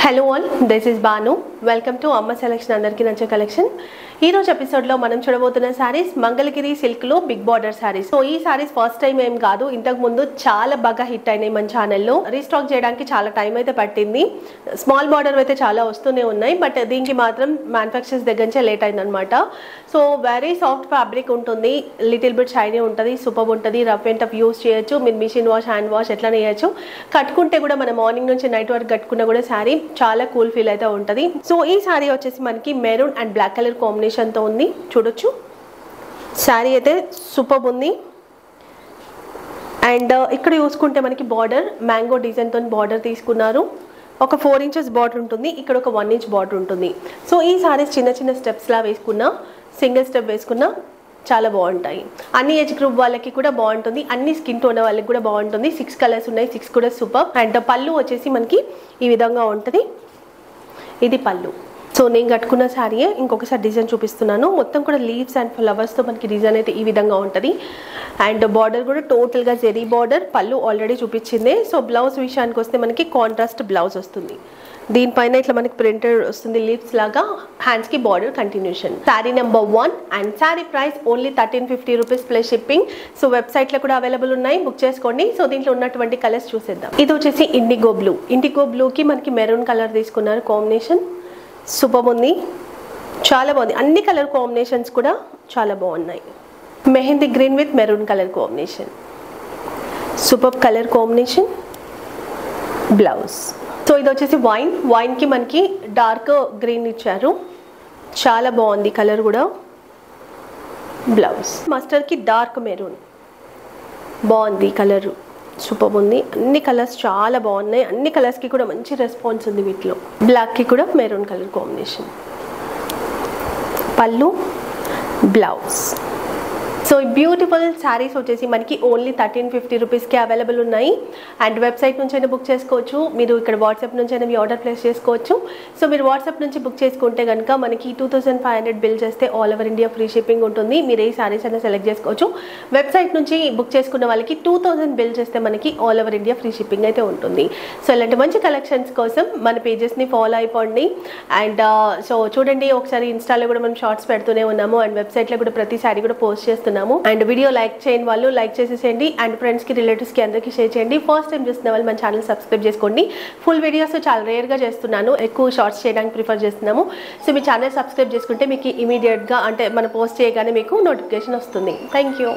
Hello all, this is Banu. Welcome to Amma Selection Andarki Nache Collection. ఈ రోజు episode లో మనం చూడబోతున్న saris Mangalagiri silk లో బిగ్ బార్డర్ సారీస్. సో ఈ సారీస్ ఫస్ట్ టైం ఏం కాదు, ఇంతకు ముందు చాలా బాగా హిట్ అయినాయి మన ఛానల్లో. రీస్టాక్ చేయడానికి చాలా టైం అయితే పట్టింది. స్మాల్ బార్డర్ అయితే చాలా వస్తూనే ఉన్నాయి, బట్ దీనికి మాత్రం మ్యానుఫ్యాక్చర్స్ దగ్గర నుంచే లేట్ అయిందనమాట. సో వెరీ సాఫ్ట్ ఫ్యాబ్రిక్ ఉంటుంది, లిటిల్ బిట్ షైనీ ఉంటుంది, సూపర్ ఉంటుంది. రఫ్ అండ్ టఫ్ యూస్ చేయొచ్చు, మీరు మిషన్ వాష్ హ్యాండ్ వాష్ ఎట్లా చేయొచ్చు. కట్టుకుంటే కూడా మనం మార్నింగ్ నుంచి నైట్ వరకు కట్టుకున్నా కూడా శారీ చాలా కూల్ ఫీల్ అయితే ఉంటుంది. సో ఈ శారీ వచ్చేసి మనకి maroon and black colour combination తో ఉంది, చూడొచ్చు. శారీ అయితే సూపర్ ఉంది. అండ్ ఇక్కడ చూసుకుంటే మనకి బార్డర్ మ్యాంగో డిజైన్ తో బార్డర్ తీసుకున్నారు. ఒక 4 inches బార్డర్ ఉంటుంది, ఇక్కడ ఒక 1 inch బార్డర్ ఉంటుంది. సో ఈ సారీస్ చిన్న చిన్న స్టెప్స్ లా వేసుకున్నా, సింగిల్ స్టెప్ వేసుకున్నా చాలా బాగుంటాయి. అన్ని ఏజ్ గ్రూప్ వాళ్ళకి కూడా బాగుంటుంది, అన్ని స్కిన్ టోన్ వాళ్ళకి కూడా బాగుంటుంది. 6 కలర్స్ ఉన్నాయి, 6 కూడా సూపర్. అండ్ పళ్ళు వచ్చేసి మనకి ఈ విధంగా ఉంటుంది, ఇది పళ్ళు. సో నేను కట్టుకున్న శారీయే ఇంకొకసారి డిజైన్ చూపిస్తున్నాను. మొత్తం కూడా లీవ్స్ అండ్ ఫ్లవర్స్తో మనకి డిజైన్ అయితే ఈ విధంగా ఉంటుంది. అండ్ బార్డర్ కూడా టోటల్గా జెరీ బార్డర్, పళ్ళు ఆల్రెడీ చూపించింది. సో బ్లౌజ్ విషయానికి వస్తే మనకి కాంట్రాస్ట్ బ్లౌజ్ వస్తుంది. దీనిపైన ఇట్లా మనకి ప్రింటెడ్ వస్తుంది లీవ్స్ లాగా, హ్యాండ్స్ కి border continuation. Sari number 1 and sari price only 1350 rupees plus shipping. So website లో కూడా అవైలబుల్ ఉన్నాయి, బుక్ చేసుకోండి. సో దీంట్లో ఉన్నటువంటి కలర్స్ చూసేద్దాం. ఇది వచ్చేసి ఇండిగో బ్లూ. ఇండిగో బ్లూకి మనకి మెరూన్ కలర్ తీసుకున్నారు, కాంబినేషన్ సూపర్ ఉంది, చాలా బాగుంది. అన్ని కలర్ కాంబినేషన్స్ కూడా చాలా బాగున్నాయి. Mehndi green with maroon colour combination, super colour combination. Blouse so ఇది వచ్చేసి వైన్ కి మనకి డార్క్ గ్రీన్ ఇచ్చారు, చాలా బాగుంది కలర్ కూడా. బ్లౌజ్ మస్టర్డ్ కి డార్క్ మెరూన్, బాగుంది కలర్, సూపర్ ఉంది. అన్ని కలర్స్ చాలా బాగున్నాయి, అన్ని కలర్స్ కి కూడా మంచి రెస్పాన్స్ ఉంది వీటిలో. బ్లాక్ కి కూడా మెరూన్ కలర్ కాంబినేషన్, పళ్ళు, బ్లౌజ్. సో ఈ బ్యూటిఫుల్ శారీస్ వచ్చేసి మనకి ఓన్లీ 1350 రూపీస్కి అవైలబుల్ ఉన్నాయి. అండ్ వెబ్సైట్ నుంచి అయినా బుక్ చేసుకోవచ్చు, మీరు ఇక్కడ వాట్సాప్ నుంచి అయినా మీ ఆర్డర్ ప్లేస్ చేసుకోవచ్చు. సో మీరు వాట్సాప్ నుంచి బుక్ చేసుకుంటే కనుక మనకి 2500 బిల్ చేస్తే all over India free shipping ఉంటుంది. మీరు ఏ శారీస్ అయినా సెలెక్ట్ చేసుకోవచ్చు. వెబ్సైట్ నుంచి బుక్ చేసుకున్న వాళ్ళకి 2000 బిల్ చేస్తే మనకి all over India free shipping అయితే ఉంటుంది. సో ఇలాంటి మంచి కలెక్షన్స్ కోసం మన పేజెస్ని ఫాలో అయిపోండి. అండ్ సో చూడండి, ఒకసారి ఇన్స్టాలో కూడా మనం షార్ట్స్ పెడుతూనే ఉన్నాము, అండ్ వెబ్సైట్లో కూడా ప్రతి శారీ కూడా పోస్ట్ చేస్తున్నాము. అండ్ వీడియో లైక్ చేయని వాళ్ళు లైక్ చేసేసేయండి, అండ్ ఫ్రెండ్స్ కి రిలేటివ్స్ కి అందరికీ షేర్ చేయండి. ఫస్ట్ టైం చూస్తున్న వాళ్ళు మన ఛానల్ సబ్స్క్రైబ్ చేసుకోండి. ఫుల్ వీడియోస్ చాలా రేర్ గా చేస్తున్నాను, ఎక్కువ షార్ట్స్ చేయడానికి ప్రిఫర్ చేస్తున్నాము. సో మీ ఛానల్ సబ్స్క్రైబ్ చేసుకుంటే మీకు ఇమీడియట్ గా, అంటే మనం పోస్ట్ చేయగానే మీకు నోటిఫికేషన్ వస్తుంది. Thank you.